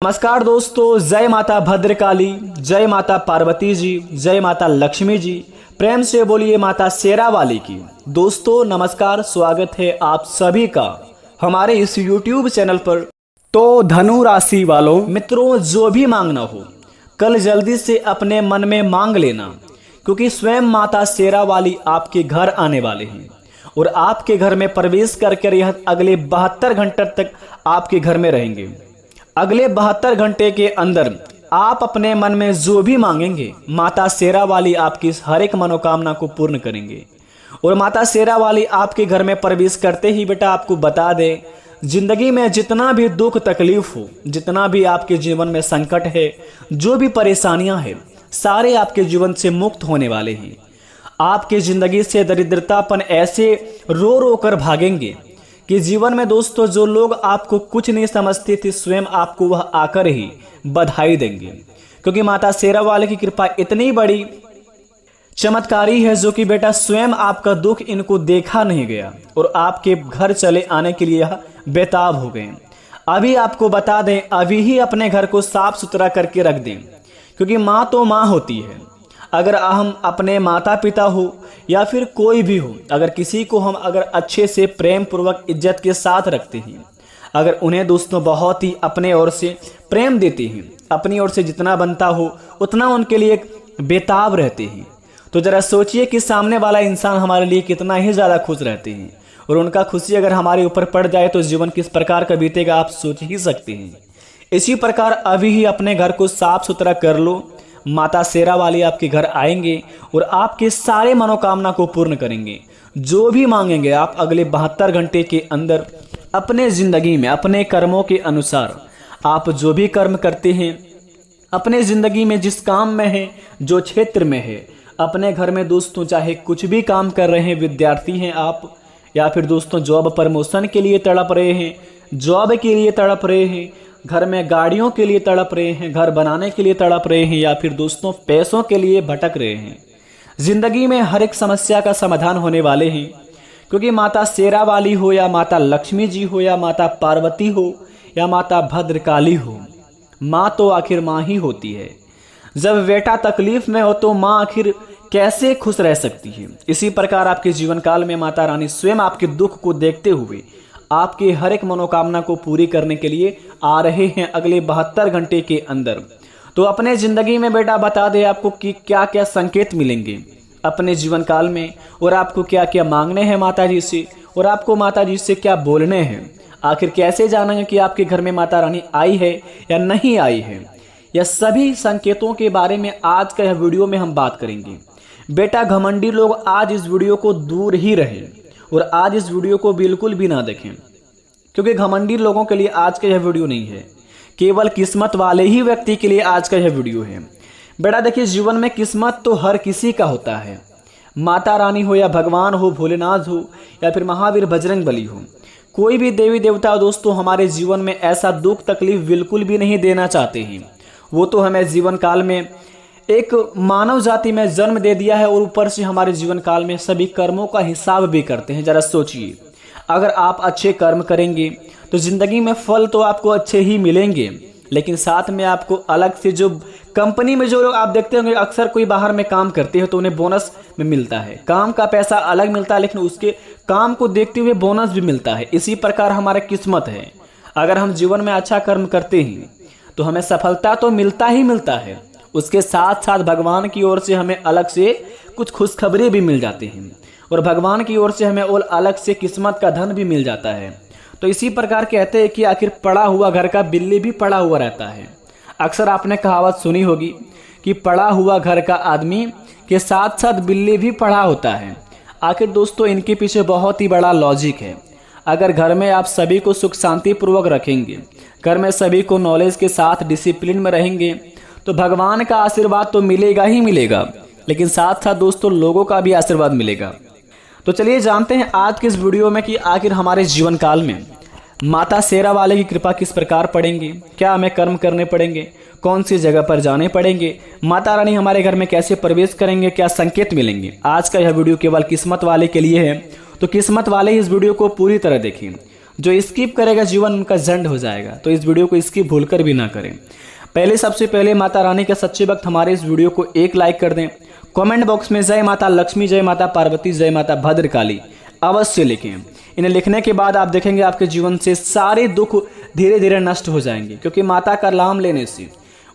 नमस्कार दोस्तों, जय माता भद्रकाली, जय माता पार्वती जी, जय माता लक्ष्मी जी। प्रेम से बोलिए माता शेरा वाली की। दोस्तों नमस्कार, स्वागत है आप सभी का हमारे इस YouTube चैनल पर। तो धनु राशि वालों मित्रों, जो भी मांगना हो कल जल्दी से अपने मन में मांग लेना, क्योंकि स्वयं माता शेरा वाली आपके घर आने वाले हैं और आपके घर में प्रवेश करके यह अगले 72 घंटे तक आपके घर में रहेंगे। अगले 72 घंटे के अंदर आप अपने मन में जो भी मांगेंगे माता शेरा वाली आपकी हर एक मनोकामना को पूर्ण करेंगे। और माता शेरा वाली आपके घर में प्रवेश करते ही बेटा आपको बता दे, जिंदगी में जितना भी दुख तकलीफ हो, जितना भी आपके जीवन में संकट है, जो भी परेशानियां हैं, सारे आपके जीवन से मुक्त होने वाले हैं। आपके जिंदगी से दरिद्रतापन ऐसे रो रो कर भागेंगे कि जीवन में दोस्तों जो लोग आपको कुछ नहीं समझते थे, स्वयं आपको वह आकर ही बधाई देंगे, क्योंकि माता शेरा वाले की कृपा इतनी बड़ी चमत्कारी है जो कि बेटा स्वयं आपका दुख इनको देखा नहीं गया और आपके घर चले आने के लिए यह बेताब हो गए। अभी आपको बता दें, अभी ही अपने घर को साफ सुथरा करके रख दें, क्योंकि माँ तो माँ होती है। अगर हम अपने माता पिता हो या फिर कोई भी हो, अगर किसी को हम अगर अच्छे से प्रेम पूर्वक इज्जत के साथ रखते हैं, अगर उन्हें दोस्तों बहुत ही अपने ओर से प्रेम देते हैं, अपनी ओर से जितना बनता हो उतना उनके लिए बेताब रहते हैं, तो जरा सोचिए कि सामने वाला इंसान हमारे लिए कितना ही ज़्यादा खुश रहते हैं। और उनका खुशी अगर हमारे ऊपर पड़ जाए तो जीवन किस प्रकार का बीतेगा आप सोच ही सकते हैं। इसी प्रकार अभी ही अपने घर को साफ सुथरा कर लो। माता शेरा वाली आपके घर आएंगे और आपके सारे मनोकामना को पूर्ण करेंगे। जो भी मांगेंगे आप अगले 72 घंटे के अंदर अपने जिंदगी में अपने कर्मों के अनुसार आप जो भी कर्म करते हैं, अपने जिंदगी में जिस काम में है, जो क्षेत्र में है, अपने घर में दोस्तों चाहे कुछ भी काम कर रहे हैं, विद्यार्थी हैं आप या फिर दोस्तों जॉब प्रमोशन के लिए तड़प रहे हैं, जॉब के लिए तड़प रहे हैं, घर में गाड़ियों के लिए तड़प रहे हैं, घर बनाने के लिए तड़प रहे हैं, या फिर दोस्तों पैसों के लिए भटक रहे हैं। जिंदगी में हर एक समस्या का समाधान होने वाले हैं, क्योंकि माता शेरा वाली हो या माता लक्ष्मी जी हो या माता पार्वती हो या माता भद्रकाली हो, माँ तो आखिर माँ ही होती है। जब बेटा तकलीफ में हो तो माँ आखिर कैसे खुश रह सकती है। इसी प्रकार आपके जीवन काल में माता रानी स्वयं आपके दुख को देखते हुए आपके हर एक मनोकामना को पूरी करने के लिए आ रहे हैं अगले 72 घंटे के अंदर। तो अपने जिंदगी में बेटा बता दे आपको कि क्या क्या संकेत मिलेंगे अपने जीवन काल में, और आपको क्या क्या मांगने हैं माता जी से, और आपको माता जी से क्या बोलने हैं। आखिर कैसे जानेंगे कि आपके घर में माता रानी आई है या नहीं आई है। यह सभी संकेतों के बारे में आज का यह वीडियो में हम बात करेंगे। बेटा घमंडी लोग आज इस वीडियो को दूर ही रहें और आज इस वीडियो को बिल्कुल भी ना देखें, क्योंकि घमंडी लोगों के लिए आज का यह वीडियो नहीं है, केवल किस्मत वाले ही व्यक्ति के लिए आज का यह वीडियो है। बेटा देखिए, जीवन में किस्मत तो हर किसी का होता है, माता रानी हो या भगवान हो, भोलेनाथ हो या फिर महावीर बजरंग बली हो, कोई भी देवी देवता दोस्तों हमारे जीवन में ऐसा दुख तकलीफ बिल्कुल भी नहीं देना चाहते हैं। वो तो हमें जीवन काल में एक मानव जाति में जन्म दे दिया है और ऊपर से हमारे जीवन काल में सभी कर्मों का हिसाब भी करते हैं। जरा सोचिए, अगर आप अच्छे कर्म करेंगे तो जिंदगी में फल तो आपको अच्छे ही मिलेंगे, लेकिन साथ में आपको अलग से जो कंपनी में जो लोग आप देखते होंगे, अक्सर कोई बाहर में काम करते हो तो उन्हें बोनस में मिलता है, काम का पैसा अलग मिलता है, लेकिन उसके काम को देखते हुए बोनस भी मिलता है। इसी प्रकार हमारा किस्मत है, अगर हम जीवन में अच्छा कर्म करते हैं तो हमें सफलता तो मिलता ही मिलता है, उसके साथ साथ भगवान की ओर से हमें अलग से कुछ खुशखबरी भी मिल जाती हैं और भगवान की ओर से हमें और अलग से किस्मत का धन भी मिल जाता है। तो इसी प्रकार कहते हैं कि आखिर पड़ा हुआ घर का बिल्ली भी पड़ा हुआ रहता है। अक्सर आपने कहावत सुनी होगी कि पड़ा हुआ घर का आदमी के साथ साथ बिल्ली भी पड़ा होता है। आखिर दोस्तों इनके पीछे बहुत ही बड़ा लॉजिक है। अगर घर में आप सभी को सुख शांति पूर्वक रखेंगे, घर में सभी को नॉलेज के साथ डिसिप्लिन में रहेंगे, तो भगवान का आशीर्वाद तो मिलेगा ही मिलेगा, लेकिन साथ साथ दोस्तों लोगों का भी आशीर्वाद मिलेगा। तो चलिए जानते हैं आज के इस वीडियो में कि आखिर हमारे जीवन काल में माता शेरा वाले की कृपा किस प्रकार पड़ेंगे, क्या हमें कर्म करने पड़ेंगे, कौन सी जगह पर जाने पड़ेंगे, माता रानी हमारे घर में कैसे प्रवेश करेंगे, क्या संकेत मिलेंगे। आज का यह वीडियो केवल किस्मत वाले के लिए है, तो किस्मत वाले इस वीडियो को पूरी तरह देखें। जो स्किप करेगा जीवन उनका जंड हो जाएगा। तो इस वीडियो को स्किप भूलकर भी ना करें। सबसे पहले माता रानी के सच्चे भक्त हमारे इस वीडियो को एक लाइक कर दें। कमेंट बॉक्स में जय माता लक्ष्मी, जय माता पार्वती, जय माता भद्रकाली अवश्य लिखें। इन्हें लिखने के बाद आप देखेंगे आपके जीवन से सारे दुख धीरे धीरे नष्ट हो जाएंगे, क्योंकि माता का नाम लेने से,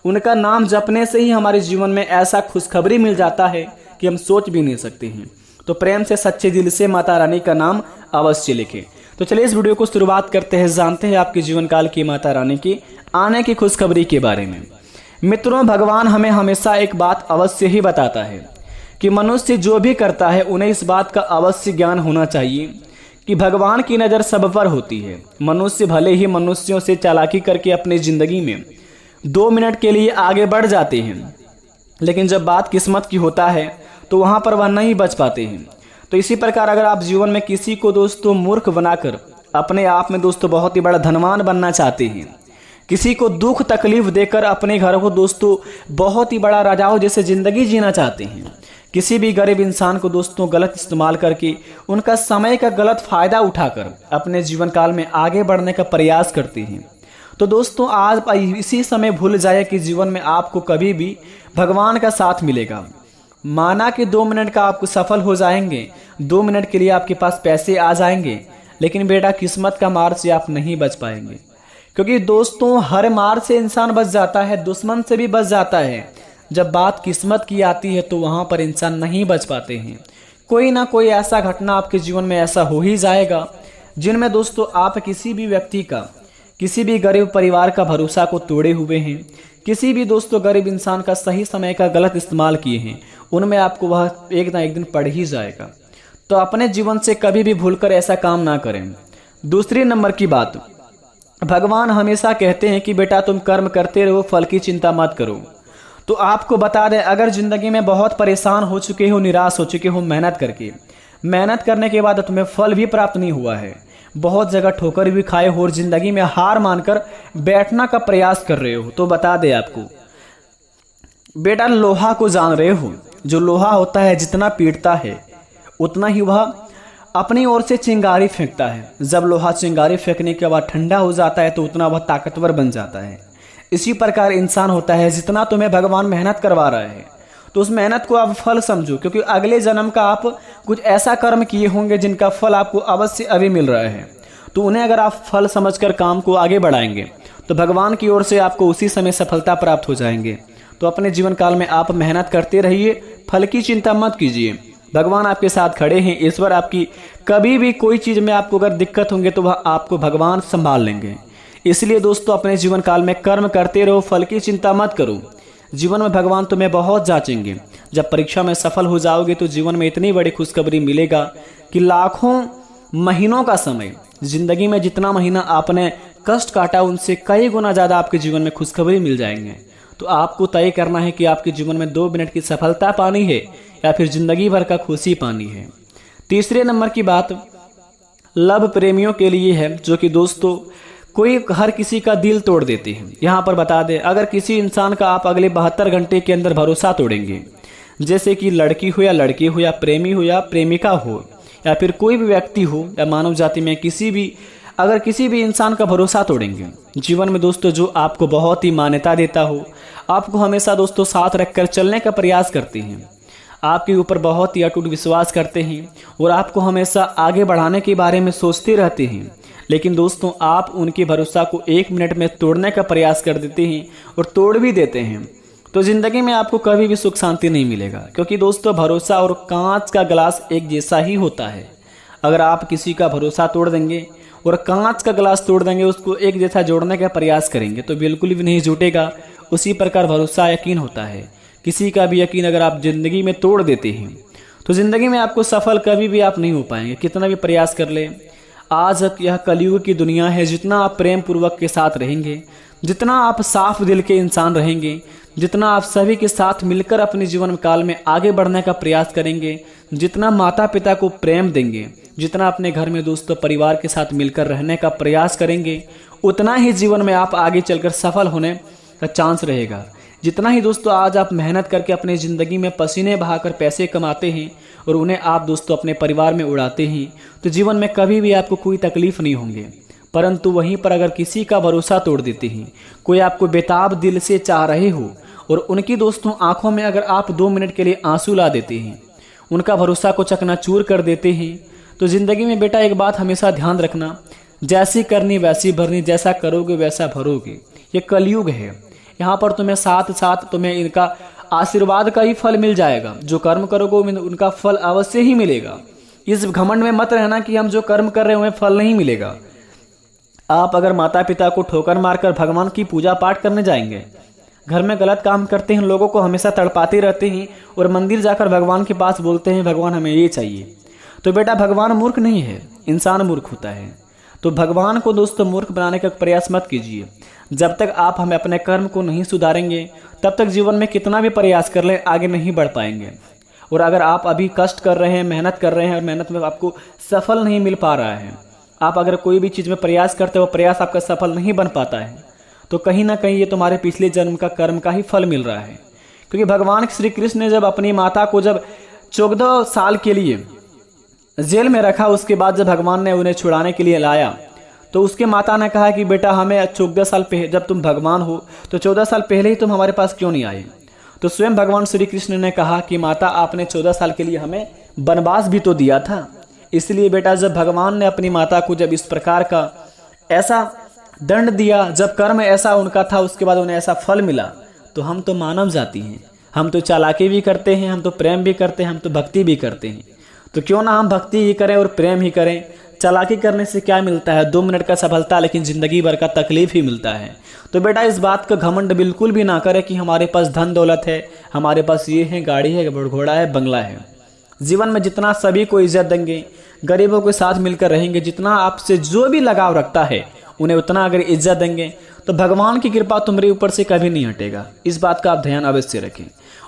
उनका नाम जपने से ही हमारे जीवन में ऐसा खुशखबरी मिल जाता है कि हम सोच भी नहीं सकते हैं। तो प्रेम से सच्चे दिल से माता रानी का नाम अवश्य लिखें। तो चलिए इस वीडियो को शुरुआत करते हैं, जानते हैं आपके जीवन काल की माता रानी की आने की खुशखबरी के बारे में। मित्रों, भगवान हमें हमेशा एक बात अवश्य ही बताता है कि मनुष्य जो भी करता है उन्हें इस बात का अवश्य ज्ञान होना चाहिए कि भगवान की नज़र सब पर होती है। मनुष्य भले ही मनुष्यों से चालाकी करके अपनी ज़िंदगी में 2 मिनट के लिए आगे बढ़ जाते हैं, लेकिन जब बात किस्मत की होता है तो वहाँ पर वह नहीं बच पाते हैं। तो इसी प्रकार अगर आप जीवन में किसी को दोस्तों मूर्ख बनाकर अपने आप में दोस्तों बहुत ही बड़ा धनवान बनना चाहते हैं, किसी को दुख तकलीफ देकर अपने घर को दोस्तों बहुत ही बड़ा राजाओं जैसे ज़िंदगी जीना चाहते हैं, किसी भी गरीब इंसान को दोस्तों गलत इस्तेमाल करके उनका समय का गलत फ़ायदा उठाकर अपने जीवन काल में आगे बढ़ने का प्रयास करते हैं, तो दोस्तों आज इसी समय भूल जाए कि जीवन में आपको कभी भी भगवान का साथ मिलेगा। माना कि 2 मिनट का आप सफल हो जाएंगे, 2 मिनट के लिए आपके पास पैसे आ जाएंगे, लेकिन बेटा किस्मत का मार से आप नहीं बच पाएंगे, क्योंकि दोस्तों हर मार से इंसान बच जाता है, दुश्मन से भी बच जाता है। जब बात किस्मत की आती है तो वहाँ पर इंसान नहीं बच पाते हैं। कोई ना कोई ऐसा घटना आपके जीवन में ऐसा हो ही जाएगा जिनमें दोस्तों आप किसी भी व्यक्ति का, किसी भी गरीब परिवार का भरोसा को तोड़े हुए हैं, किसी भी दोस्तों गरीब इंसान का सही समय का गलत इस्तेमाल किए हैं, उनमें आपको वह एक ना एक दिन पड़ ही जाएगा। तो अपने जीवन से कभी भी भूलकर ऐसा काम ना करें। दूसरी नंबर की बात, भगवान हमेशा कहते हैं कि बेटा तुम कर्म करते रहो, फल की चिंता मत करो। तो आपको बता दें, अगर ज़िंदगी में बहुत परेशान हो चुके हो, निराश हो चुके हो मेहनत करने के बाद तुम्हें फल भी प्राप्त नहीं हुआ है, बहुत जगह ठोकर भी खाए हो और ज़िंदगी में हार मानकर बैठना का प्रयास कर रहे हो, तो बता दें आपको बेटा लोहा को जान रहे हो, जो लोहा होता है जितना पीटता है उतना ही वह अपनी ओर से चिंगारी फेंकता है। जब लोहा चिंगारी फेंकने के बाद ठंडा हो जाता है तो उतना वह ताकतवर बन जाता है। इसी प्रकार इंसान होता है, जितना तुम्हें भगवान मेहनत करवा रहा है तो उस मेहनत को आप फल समझो, क्योंकि अगले जन्म का आप कुछ ऐसा कर्म किए होंगे जिनका फल आपको अवश्य अभी मिल रहा है। तो उन्हें अगर आप फल समझकर काम को आगे बढ़ाएंगे तो भगवान की ओर से आपको उसी समय सफलता प्राप्त हो जाएंगे। तो अपने जीवन काल में आप मेहनत करते रहिए, फल की चिंता मत कीजिए, भगवान आपके साथ खड़े हैं। ईश्वर आपकी कभी भी कोई चीज़ में आपको अगर दिक्कत होंगे तो वह आपको भगवान संभाल लेंगे। इसलिए दोस्तों अपने जीवन काल में कर्म करते रहो, फल की चिंता मत करो। जीवन में भगवान तुम्हें बहुत जांचेंगे। जब परीक्षा में सफल हो जाओगे तो जीवन में इतनी बड़ी खुशखबरी मिलेगा कि लाखों महीनों का समय, जिंदगी में जितना महीना आपने कष्ट काटा उनसे कई गुना ज़्यादा आपके जीवन में खुशखबरी मिल जाएंगे। तो आपको तय करना है कि आपके जीवन में 2 मिनट की सफलता पानी है या फिर जिंदगी भर का खुशी पानी है। तीसरे नंबर की बात लव प्रेमियों के लिए है, जो कि दोस्तों कोई हर किसी का दिल तोड़ देते हैं। यहाँ पर बता दें, अगर किसी इंसान का आप अगले 72 घंटे के अंदर भरोसा तोड़ेंगे, जैसे कि लड़की हो या लड़के हो या प्रेमी हो या प्रेमिका हो या फिर कोई भी व्यक्ति हो या मानव जाति में अगर किसी भी इंसान का भरोसा तोड़ेंगे, जीवन में दोस्तों जो आपको बहुत ही मान्यता देता हो, आपको हमेशा दोस्तों साथ रखकर चलने का प्रयास करते हैं, आपके ऊपर बहुत ही अटूट विश्वास करते हैं और आपको हमेशा आगे बढ़ाने के बारे में सोचते रहते हैं, लेकिन दोस्तों आप उनके भरोसा को 1 मिनट में तोड़ने का प्रयास कर देते हैं और तोड़ भी देते हैं, तो ज़िंदगी में आपको कभी भी सुख शांति नहीं मिलेगा। क्योंकि दोस्तों भरोसा और कांच का गिलास एक जैसा ही होता है। अगर आप किसी का भरोसा तोड़ देंगे और कांच का गिलास तोड़ देंगे, उसको एक जैसा जोड़ने का प्रयास करेंगे तो बिल्कुल भी नहीं जुटेगा। उसी प्रकार भरोसा यकीन होता है। किसी का भी यकीन अगर आप ज़िंदगी में तोड़ देते हैं तो ज़िंदगी में आपको सफल कभी भी आप नहीं हो पाएंगे, कितना भी प्रयास कर ले। आज यह कलयुग की दुनिया है, जितना आप प्रेम पूर्वक के साथ रहेंगे, जितना आप साफ दिल के इंसान रहेंगे, जितना आप सभी के साथ मिलकर अपने जीवन काल में आगे बढ़ने का प्रयास करेंगे, जितना माता पिता को प्रेम देंगे, जितना अपने घर में दोस्तों परिवार के साथ मिलकर रहने का प्रयास करेंगे, उतना ही जीवन में आप आगे चलकर सफल होने का चांस रहेगा। जितना ही दोस्तों आज आप मेहनत करके अपने ज़िंदगी में पसीने बहाकर पैसे कमाते हैं और उन्हें आप दोस्तों अपने परिवार में उड़ाते हैं, तो जीवन में कभी भी आपको कोई तकलीफ नहीं होंगे। परंतु वहीं पर अगर किसी का भरोसा तोड़ देते हैं, कोई आपको बेताब दिल से चाह रहे हो और उनकी दोस्तों आंखों में अगर आप 2 मिनट के लिए आंसू ला देते हैं, उनका भरोसा को चकनाचूर कर देते हैं, तो ज़िंदगी में बेटा एक बात हमेशा ध्यान रखना, जैसी करनी वैसी भरनी, जैसा करोगे वैसा भरोगे। ये कलयुग है, यहाँ पर तुम्हें साथ साथ तुम्हें इनका आशीर्वाद का ही फल मिल जाएगा। जो कर्म करोगे उनका फल अवश्य ही मिलेगा। इस घमंड में मत रहना कि हम जो कर्म कर रहे हैं उन्हें फल नहीं मिलेगा। आप अगर माता पिता को ठोकर मारकर भगवान की पूजा पाठ करने जाएंगे, घर में गलत काम करते हैं, लोगों को हमेशा तड़पाते रहते हैं और मंदिर जाकर भगवान के पास बोलते हैं भगवान हमें ये चाहिए, तो बेटा भगवान मूर्ख नहीं है, इंसान मूर्ख होता है। तो भगवान को दोस्तों मूर्ख बनाने का प्रयास मत कीजिए। जब तक आप हमें अपने कर्म को नहीं सुधारेंगे तब तक जीवन में कितना भी प्रयास कर लें आगे नहीं बढ़ पाएंगे। और अगर आप अभी कष्ट कर रहे हैं, मेहनत कर रहे हैं और मेहनत में आपको सफल नहीं मिल पा रहा है, आप अगर कोई भी चीज़ में प्रयास करते हो, प्रयास आपका सफल नहीं बन पाता है, तो कहीं ना कहीं ये तुम्हारे पिछले जन्म का कर्म का ही फल मिल रहा है। क्योंकि भगवान श्री कृष्ण ने जब अपनी माता को जब 14 साल के लिए जेल में रखा, उसके बाद जब भगवान ने उन्हें छुड़ाने के लिए लाया, तो उसके माता ने कहा कि बेटा हमें 14 साल पहले, जब तुम भगवान हो तो 14 साल पहले ही तुम हमारे पास क्यों नहीं आए। तो स्वयं भगवान श्री कृष्ण ने कहा कि माता आपने 14 साल के लिए हमें वनवास भी तो दिया था। इसलिए बेटा जब भगवान ने अपनी माता को जब इस प्रकार का ऐसा दंड दिया, जब कर्म ऐसा उनका था, उसके बाद उन्हें ऐसा फल मिला, तो हम तो मानव जाति हैं, हम तो चालाकी भी करते हैं, हम तो प्रेम भी करते हैं, हम तो भक्ति भी करते हैं। तो क्यों ना हम भक्ति ही करें और प्रेम ही करें। चालाकी करने से क्या मिलता है, 2 मिनट का सफलता, लेकिन ज़िंदगी भर का तकलीफ ही मिलता है। तो बेटा इस बात का घमंड बिल्कुल भी ना करें कि हमारे पास धन दौलत है, हमारे पास ये है, गाड़ी है, घोड़ा है, बंगला है। जीवन में जितना सभी को इज्जत देंगे, गरीबों के साथ मिलकर रहेंगे, जितना आपसे जो भी लगाव रखता है उन्हें उतना अगर इज्जत देंगे, तो भगवान की कृपा तुम्हारे ऊपर से कभी नहीं हटेगा। इस बात का आप ध्यान अवश्य रखें।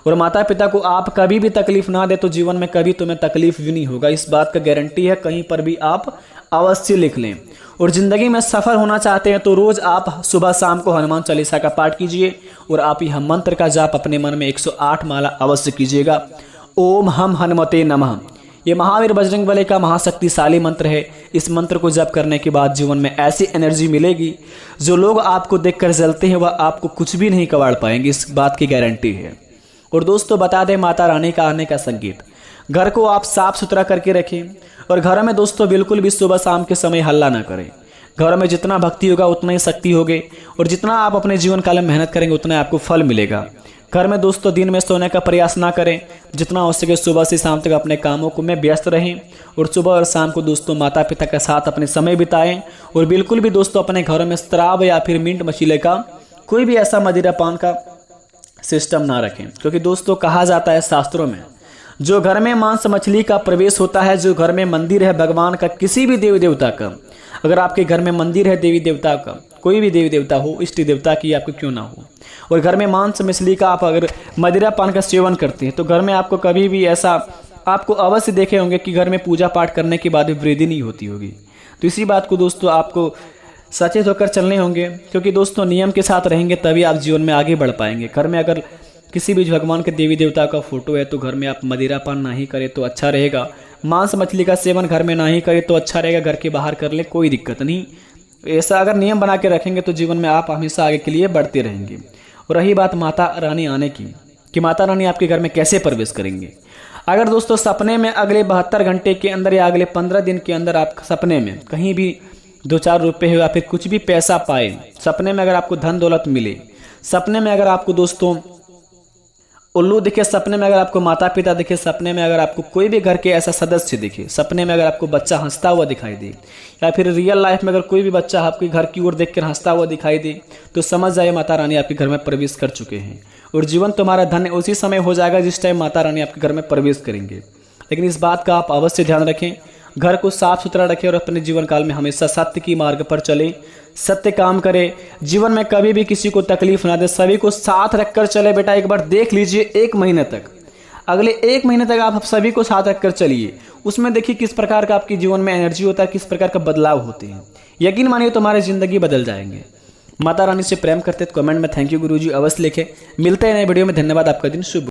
और माता पिता को आप कभी भी तकलीफ ना दे तो जीवन में कभी तुम्हें तकलीफ भी नहीं होगा। इस बात का गारंटी है, कहीं पर भी आप अवश्य लिख लें। और ज़िंदगी में सफल होना चाहते हैं तो रोज़ आप सुबह शाम को हनुमान चालीसा का पाठ कीजिए और आप यह मंत्र का जाप अपने मन में 108 माला अवश्य कीजिएगा। ओम हम हनुमते नमः, ये महावीर बजरंगबली का महाशक्तिशाली मंत्र है। इस मंत्र को जप करने के बाद जीवन में ऐसी एनर्जी मिलेगी, जो लोग आपको देखकर जलते हैं वह आपको कुछ भी नहीं कबाड़ पाएंगे, इस बात की गारंटी है। और दोस्तों बता दें, माता रानी का आने का संकेत, घर को आप साफ सुथरा करके रखें और घर में दोस्तों बिल्कुल भी सुबह शाम के समय हल्ला ना करें। घर में जितना भक्ति होगा उतना ही शक्ति होगी और जितना आप अपने जीवन काल में मेहनत करेंगे उतना आपको फल मिलेगा। घर में दोस्तों दिन में सोने का प्रयास ना करें, जितना हो सके सुबह से शाम तक अपने कामों को में व्यस्त रहें और सुबह और शाम को दोस्तों माता पिता के साथ अपने समय बिताएं। और बिल्कुल भी दोस्तों अपने घरों में शराब या फिर मीट मछली का कोई भी ऐसा मदिरा पान का सिस्टम ना रखें, क्योंकि दोस्तों कहा जाता है शास्त्रों में, जो घर में मांस मछली का प्रवेश होता है, जो घर में मंदिर है भगवान का, किसी भी देवी देवता का, अगर आपके घर में मंदिर है देवी देवता का, कोई भी देवी देवता हो, इष्ट देवता की आपको क्यों ना हो, और घर में मांस मछली का आप अगर मदिरा पान का सेवन करते हैं तो घर में आपको कभी भी ऐसा आपको अवश्य देखे होंगे कि घर में पूजा पाठ करने के बाद भी वृद्धि नहीं होती होगी। तो इसी बात को दोस्तों आपको सचेत होकर चलने होंगे, क्योंकि दोस्तों नियम के साथ रहेंगे तभी आप जीवन में आगे बढ़ पाएंगे। घर में अगर किसी भी भगवान के देवी देवता का फोटो है तो घर में आप मदिरा पान ना ही करें तो अच्छा रहेगा। मांस मछली का सेवन घर में ना ही करें तो अच्छा रहेगा, घर के बाहर कर ले कोई दिक्कत नहीं। ऐसा अगर नियम बना के रखेंगे तो जीवन में आप हमेशा आगे के लिए बढ़ते रहेंगे। और रही बात माता रानी आने की, कि माता रानी आपके घर में कैसे प्रवेश करेंगे। अगर दोस्तों सपने में अगले 72 घंटे के अंदर या अगले 15 दिन के अंदर आप सपने में कहीं भी 2-4 रुपये हो या फिर कुछ भी पैसा पाए, सपने में अगर आपको धन दौलत मिले, सपने में अगर आपको दोस्तों उल्लू दिखे, सपने में अगर आपको माता पिता दिखे, सपने में अगर आपको कोई भी घर के ऐसा सदस्य दिखे, सपने में अगर आपको बच्चा हंसता हुआ दिखाई दे, या फिर रियल लाइफ में अगर कोई भी बच्चा आपके घर की ओर देखकर हंसता हुआ दिखाई दे, तो समझ जाइए माता रानी आपके घर में प्रवेश कर चुके हैं। और जीवन तुम्हारा धन्य उसी समय हो जाएगा जिस टाइम माता रानी आपके घर में प्रवेश करेंगे। लेकिन इस बात का आप अवश्य ध्यान रखें, घर को साफ सुथरा रखें और अपने जीवन काल में हमेशा सत्य की मार्ग पर चले, सत्य काम करे, जीवन में कभी भी किसी को तकलीफ ना दे, सभी को साथ रखकर चले। बेटा एक बार देख लीजिए 1 महीने तक, अगले 1 महीने तक आप सभी को साथ रखकर चलिए, उसमें देखिए किस प्रकार का आपके जीवन में एनर्जी होता है, किस प्रकार का बदलाव होते हैं। यकीन मानिए तुम्हारी जिंदगी बदल जाएंगे। माता रानी से प्रेम करते तो कमेंट में थैंक यू गुरुजी अवश्य लिखें। मिलते हैं नए वीडियो में, धन्यवाद, आपका दिन शुभ।